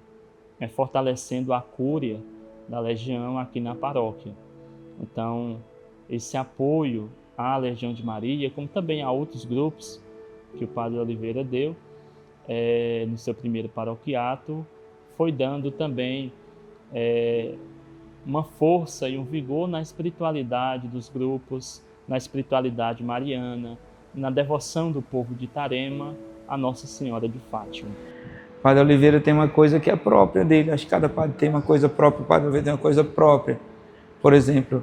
fortalecendo a cúria da Legião aqui na paróquia. Então, esse apoio à Legião de Maria, como também a outros grupos que o Padre Oliveira deu no seu primeiro paroquiato, foi dando também uma força e um vigor na espiritualidade dos grupos, na espiritualidade mariana, na devoção do povo de Itarema a Nossa Senhora de Fátima. O Padre Oliveira tem uma coisa que é própria dele, acho que cada padre tem uma coisa própria, o Padre Oliveira tem uma coisa própria. Por exemplo,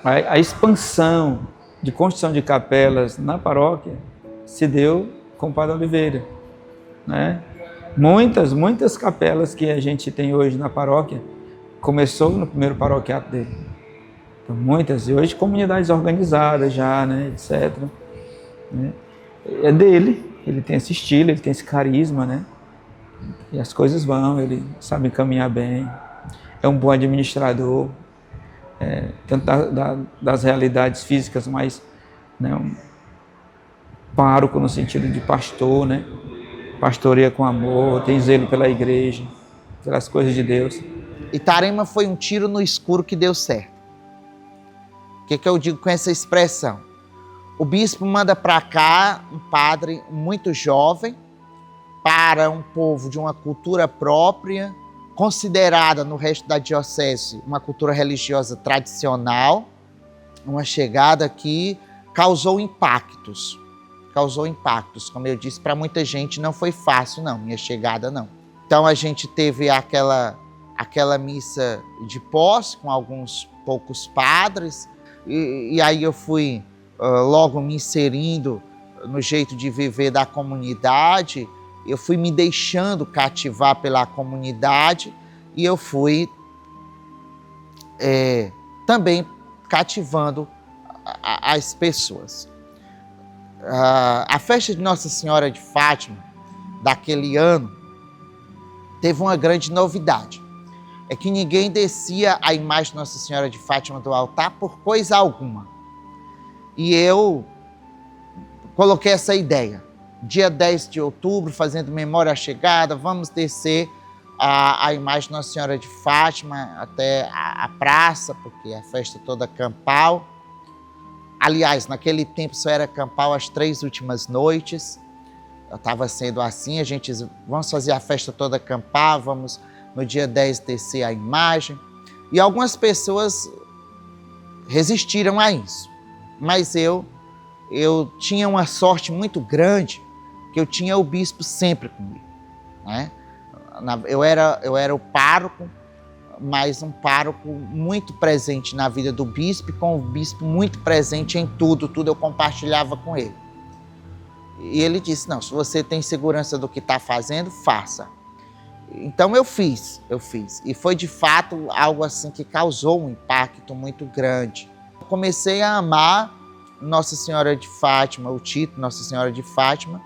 a expansão de construção de capelas na paróquia se deu com o Padre Oliveira, né? Muitas capelas que a gente tem hoje na paróquia começou no primeiro paroquiato dele. Então, muitas, e hoje comunidades organizadas já, né, etc. Né? É dele, ele tem esse estilo, ele tem esse carisma, né? E as coisas vão, ele sabe caminhar bem, é um bom administrador, tanto das realidades físicas, mas, né, um pároco no sentido de pastor, né? Pastoreia com amor, tem zelo pela igreja, pelas coisas de Deus. Itarema foi um tiro no escuro que deu certo. O que eu digo com essa expressão? O bispo manda para cá um padre muito jovem, para um povo de uma cultura própria, considerada no resto da diocese uma cultura religiosa tradicional, uma chegada que causou impactos. Como eu disse, para muita gente não foi fácil, não, minha chegada não. Então a gente teve aquela missa de posse com alguns poucos padres, e aí eu fui logo me inserindo no jeito de viver da comunidade, eu fui me deixando cativar pela comunidade e eu fui também cativando as pessoas. A festa de Nossa Senhora de Fátima, daquele ano, teve uma grande novidade. É que ninguém descia a imagem de Nossa Senhora de Fátima do altar por coisa alguma. E eu coloquei essa ideia. Dia 10 de outubro, fazendo memória à chegada, vamos descer a imagem de Nossa Senhora de Fátima até a praça, porque é a festa toda campal. Aliás, naquele tempo só era campal as 3 últimas noites. Estava sendo assim, vamos fazer a festa toda campal, vamos no dia 10 descer a imagem. E algumas pessoas resistiram a isso. Mas eu tinha uma sorte muito grande, que eu tinha o bispo sempre comigo, né? Eu era o pároco mas um pároco muito presente na vida do bispo, e com o bispo muito presente em tudo eu compartilhava com ele. E ele disse, não, se você tem segurança do que está fazendo, faça. Então eu fiz. E foi de fato algo assim que causou um impacto muito grande. Eu comecei a amar Nossa Senhora de Fátima, o título Nossa Senhora de Fátima,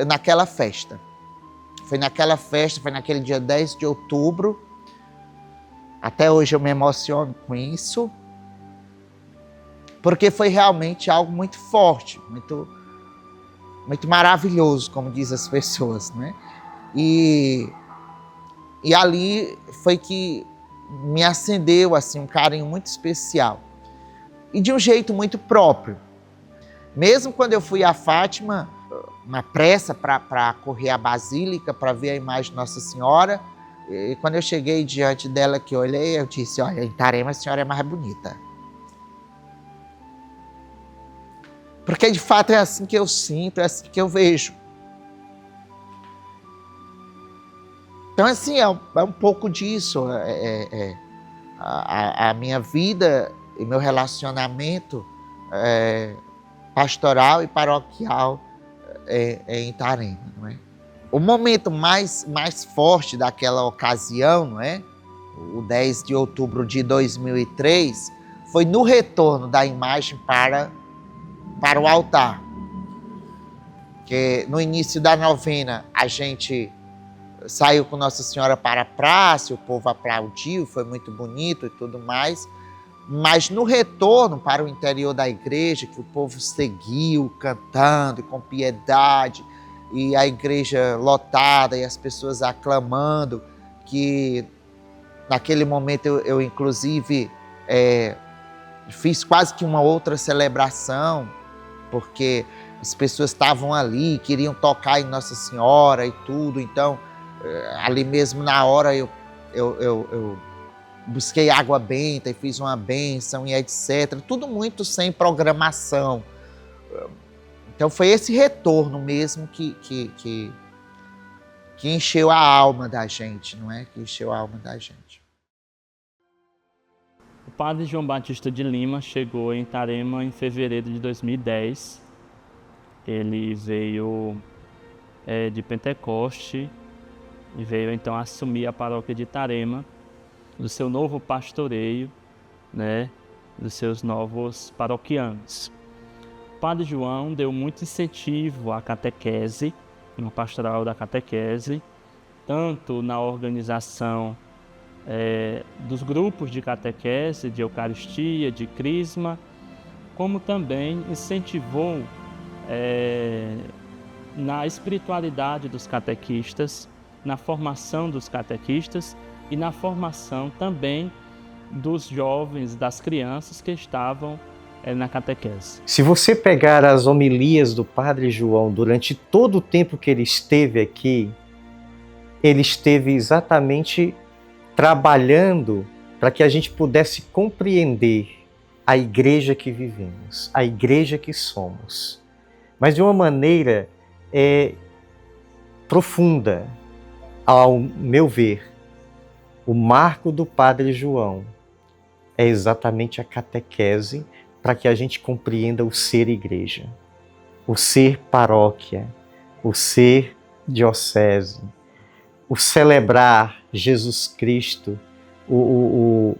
naquela festa. Foi naquela festa, foi naquele dia 10 de outubro. Até hoje eu me emociono com isso, porque foi realmente algo muito forte, muito maravilhoso, como dizem as pessoas, né? E ali foi que me acendeu assim, um carinho muito especial. E de um jeito muito próprio. Mesmo quando eu fui a Fátima, uma pressa para correr à Basílica, para ver a imagem de Nossa Senhora, e quando eu cheguei diante dela, que eu olhei, eu disse, olha, em Itarema a senhora é mais bonita. Porque de fato é assim que eu sinto, é assim que eu vejo. Então, assim, é um pouco disso. A minha vida e meu relacionamento pastoral e paroquial em Itarema, não é? O momento mais forte daquela ocasião, não é? O 10 de outubro de 2003, foi no retorno da imagem para o altar. Que no início da novena a gente saiu com Nossa Senhora para a praça, o povo aplaudiu, foi muito bonito e tudo mais. Mas no retorno para o interior da igreja, que o povo seguiu cantando e com piedade, e a igreja lotada e as pessoas aclamando, que naquele momento eu inclusive fiz quase que uma outra celebração, porque as pessoas estavam ali, queriam tocar em Nossa Senhora e tudo, então ali mesmo na hora eu busquei água benta e fiz uma bênção e etc. Tudo muito sem programação. Então foi esse retorno mesmo que encheu a alma da gente, não é? Que encheu a alma da gente. O padre João Batista de Lima chegou em Itarema em fevereiro de 2010. Ele veio de Pentecoste e veio então assumir a paróquia de Itarema, do seu novo pastoreio, né, dos seus novos paroquianos. O Padre João deu muito incentivo à catequese, no pastoral da catequese, tanto na organização dos grupos de catequese, de Eucaristia, de Crisma, como também incentivou na espiritualidade dos catequistas, na formação dos catequistas e na formação também dos jovens, das crianças que estavam na catequese. Se você pegar as homilias do Padre João durante todo o tempo que ele esteve aqui, ele esteve exatamente trabalhando para que a gente pudesse compreender a igreja que vivemos, a igreja que somos, mas de uma maneira profunda, ao meu ver. O marco do Padre João é exatamente a catequese para que a gente compreenda o ser igreja, o ser paróquia, o ser diocese, o celebrar Jesus Cristo, o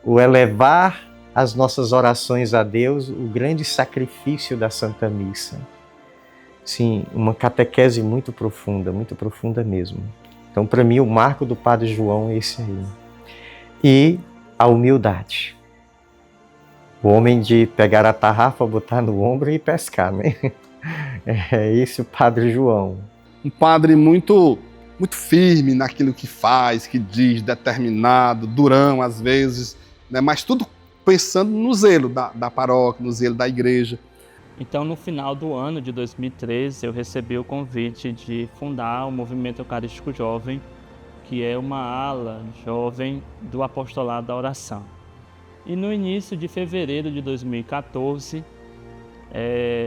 elevar as nossas orações a Deus, o grande sacrifício da Santa Missa. Sim, uma catequese muito profunda mesmo. Então, para mim, o marco do Padre João é esse aí. E a humildade. O homem de pegar a tarrafa, botar no ombro e pescar, né? É esse o Padre João. Um padre muito firme naquilo que faz, que diz, determinado, durão às vezes, né? Mas tudo pensando no zelo da paróquia, no zelo da igreja. Então, no final do ano de 2013, eu recebi o convite de fundar o Movimento Eucarístico Jovem, que é uma ala jovem do Apostolado da Oração. E no início de fevereiro de 2014,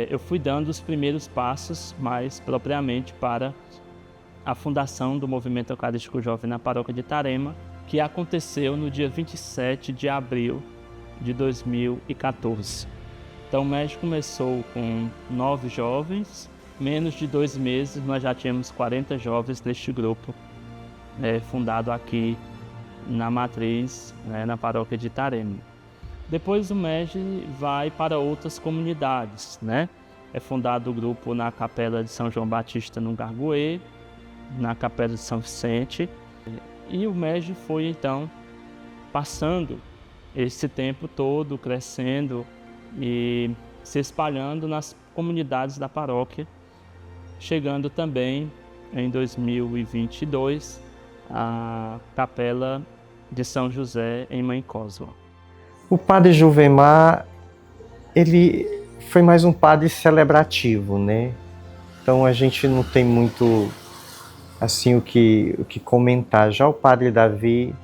eu fui dando os primeiros passos, mais propriamente para a fundação do Movimento Eucarístico Jovem na Paróquia de Itarema, que aconteceu no dia 27 de abril de 2014. Então o MEG começou com 9 jovens, menos de 2 meses nós já tínhamos 40 jovens neste grupo, fundado aqui na Matriz, na paróquia de Itarema. Depois o MEG vai para outras comunidades, É fundado o grupo na Capela de São João Batista no Gargoê, na Capela de São Vicente, e o MEG foi então passando esse tempo todo, crescendo e se espalhando nas comunidades da paróquia, chegando também em 2022 à Capela de São José em Mãe Cosma. O padre Juvemar, ele foi mais um padre celebrativo, Então a gente não tem muito assim o que comentar. Já o padre Davi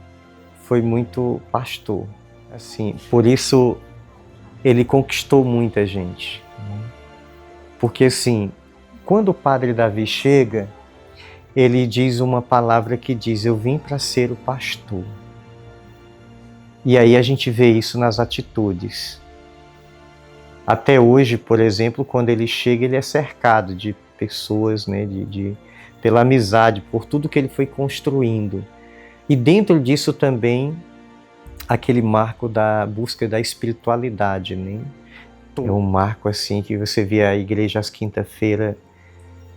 foi muito pastor, assim, por isso ele conquistou muita gente. Porque assim, quando o padre Davi chega, ele diz uma palavra que diz: eu vim para ser o pastor. E aí a gente vê isso nas atitudes. Até hoje, por exemplo, quando ele chega, ele é cercado de pessoas, pela amizade, por tudo que ele foi construindo. E dentro disso também, aquele marco da busca da espiritualidade, É um marco assim que você vê a igreja às quinta-feira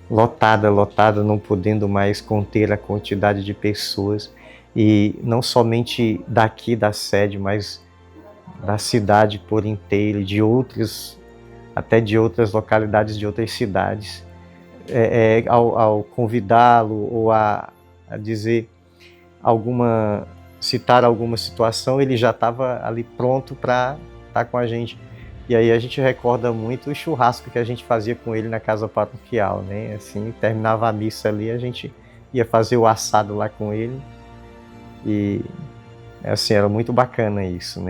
lotada, não podendo mais conter a quantidade de pessoas. E não somente daqui da sede, mas da cidade por inteiro, até de outras localidades, de outras cidades. Ao convidá-lo ou a dizer citar alguma situação, ele já estava ali pronto para estar com a gente. E aí a gente recorda muito o churrasco que a gente fazia com ele na casa paroquial, Assim, terminava a missa ali, a gente ia fazer o assado lá com ele. E assim, era muito bacana isso,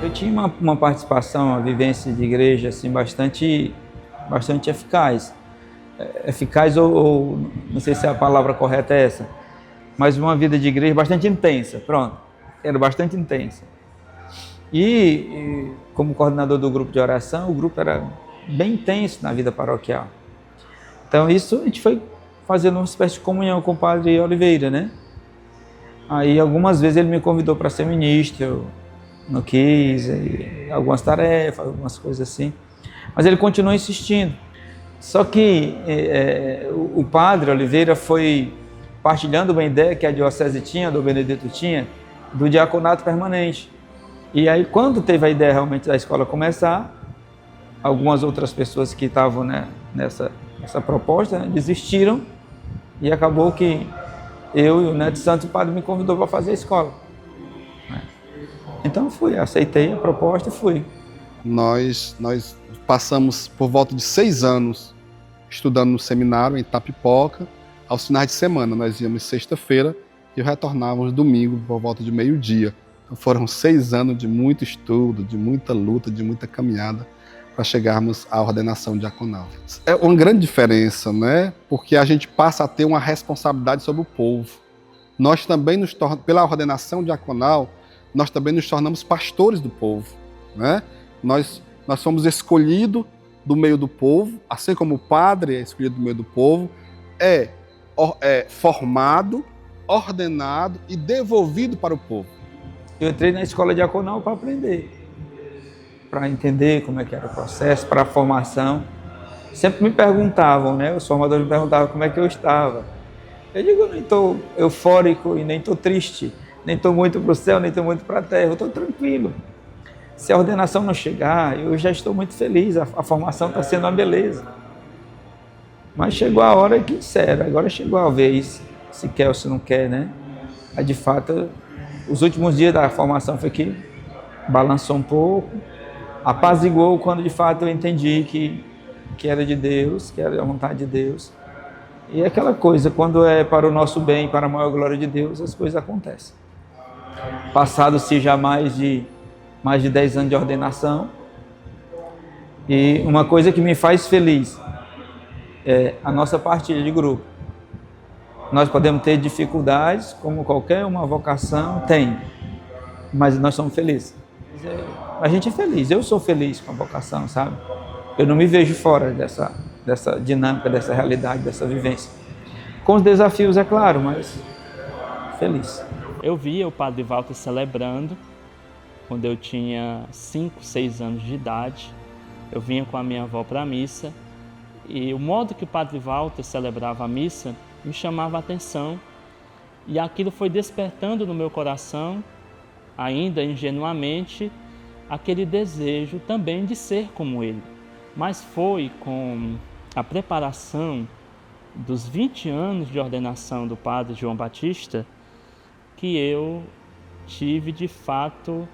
Eu tinha uma participação, uma vivência de igreja assim, bastante eficaz. Eficaz ou não sei se a palavra correta é essa, mas uma vida de igreja bastante intensa, pronto. Era bastante intensa. E como coordenador do grupo de oração, o grupo era bem intenso na vida paroquial. Então isso a gente foi fazendo uma espécie de comunhão com o padre Oliveira, Aí algumas vezes ele me convidou para ser ministro, eu não quis, algumas tarefas, algumas coisas assim. Mas ele continuou insistindo. Só que o padre Oliveira foi partilhando uma ideia que a diocese tinha, do Benedito tinha, do diaconato permanente. E aí quando teve a ideia realmente da escola começar, algumas outras pessoas que estavam nessa proposta desistiram, e acabou que eu e o Neto Santos, o padre me convidou para fazer a escola. Então fui, aceitei a proposta e fui. Nós passamos por volta de 6 anos estudando no seminário em Itapipoca. Aos finais de semana nós íamos sexta-feira e retornávamos domingo por volta de meio-dia. Então foram 6 anos de muito estudo, de muita luta, de muita caminhada para chegarmos à ordenação diaconal. É uma grande diferença, Porque a gente passa a ter uma responsabilidade sobre o povo. Nós também pela ordenação diaconal, nós também nos tornamos pastores do povo, Nós somos escolhidos do meio do povo, assim como o padre é escolhido do meio do povo, é formado, ordenado e devolvido para o povo. Eu entrei na escola diaconal para aprender, para entender como é que era o processo, para a formação. Sempre me perguntavam, os formadores me perguntavam como é que eu estava. Eu digo, eu nem estou eufórico e nem estou triste, nem estou muito para o céu, nem estou muito para a terra, eu estou tranquilo. Se a ordenação não chegar, eu já estou muito feliz, a formação está sendo uma beleza. Mas chegou a hora que disseram, agora chegou a vez, se quer ou se não quer, Aí, de fato, os últimos dias da formação foi que balançou um pouco, apaziguou quando de fato eu entendi que era de Deus, que era a vontade de Deus. E é aquela coisa, quando é para o nosso bem, para a maior glória de Deus, as coisas acontecem. Passado-se já mais de 10 anos de ordenação, e uma coisa que me faz feliz a nossa partilha de grupo. Nós podemos ter dificuldades, como qualquer uma vocação tem, mas nós somos felizes. A gente é feliz, eu sou feliz com a vocação, sabe? Eu não me vejo fora dessa dinâmica, dessa realidade, dessa vivência. Com os desafios, é claro, mas feliz. Eu via o Padre Walter celebrando quando eu tinha 5, 6 anos de idade. Eu vinha com a minha avó para a missa e o modo que o Padre Walter celebrava a missa me chamava a atenção e aquilo foi despertando no meu coração, ainda ingenuamente, aquele desejo também de ser como ele. Mas foi com a preparação dos 20 anos de ordenação do Padre João Batista que eu tive de fato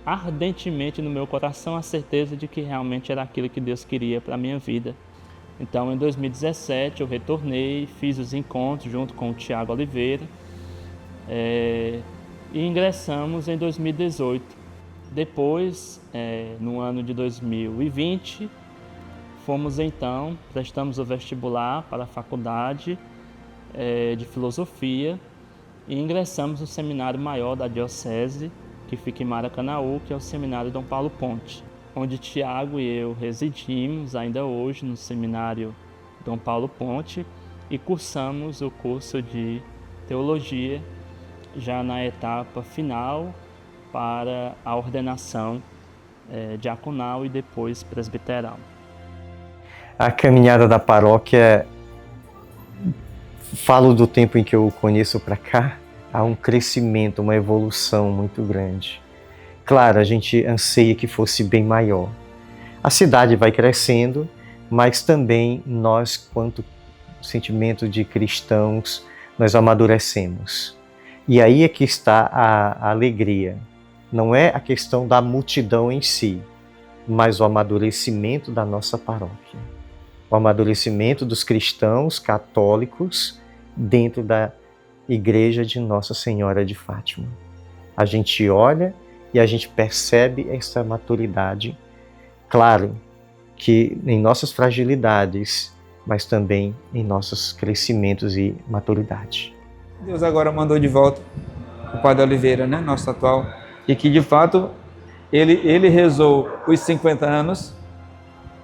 ardentemente no meu coração a certeza de que realmente era aquilo que Deus queria para a minha vida. Então, em 2017, eu retornei, fiz os encontros junto com o Tiago Oliveira e ingressamos em 2018. Depois, no ano de 2020, prestamos o vestibular para a faculdade de filosofia e ingressamos no seminário maior da diocese, que fica em Maracanaú, que é o Seminário Dom Paulo Ponte, onde Tiago e eu residimos ainda hoje no Seminário Dom Paulo Ponte e cursamos o curso de Teologia já na etapa final para a ordenação diaconal e depois presbiteral. A caminhada da paróquia, falo do tempo em que eu conheço para cá, há um crescimento, uma evolução muito grande. Claro, a gente anseia que fosse bem maior. A cidade vai crescendo, mas também nós, quanto sentimento de cristãos, nós amadurecemos. E aí é que está a alegria. Não é a questão da multidão em si, mas o amadurecimento da nossa paróquia. O amadurecimento dos cristãos católicos dentro da Igreja de Nossa Senhora de Fátima. A gente olha e a gente percebe essa maturidade. Claro que em nossas fragilidades, mas também em nossos crescimentos e maturidade. Deus agora mandou de volta o Padre Oliveira, né, nosso atual, e que de fato ele rezou os 50 anos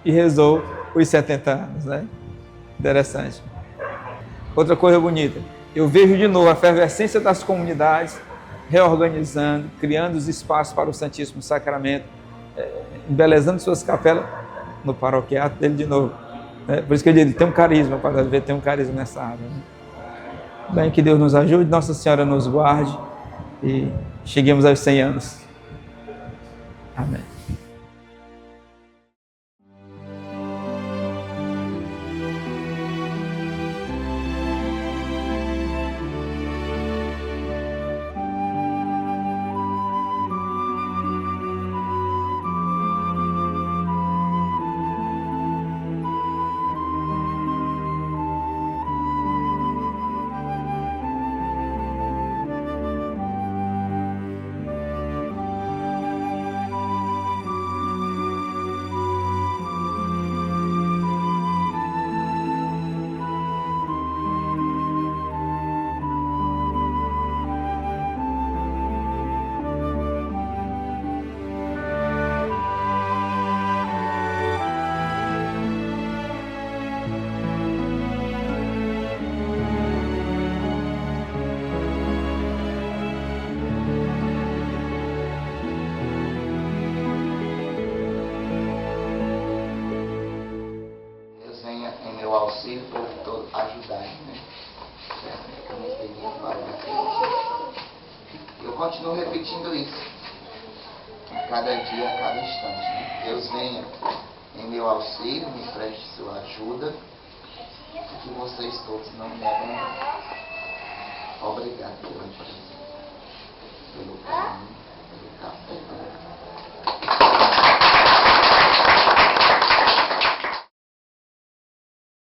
e rezou os 70 anos, né? Interessante. Outra coisa bonita, eu vejo de novo a efervescência das comunidades reorganizando, criando os espaços para o Santíssimo Sacramento, embelezando suas capelas no paroquiato dele de novo. Por isso que ele tem um carisma, o Padre Oliveira tem um carisma nessa área. Né? Bem, que Deus nos ajude, Nossa Senhora nos guarde e cheguemos aos 100 anos. Amém. auxílio para ajudar, né? Eu não tenho palavra. Eu continuo repetindo isso. A cada dia, a cada instante. Né? Deus venha em meu auxílio, me preste sua ajuda. E que vocês todos não me abandem. Obrigado pela ajuda.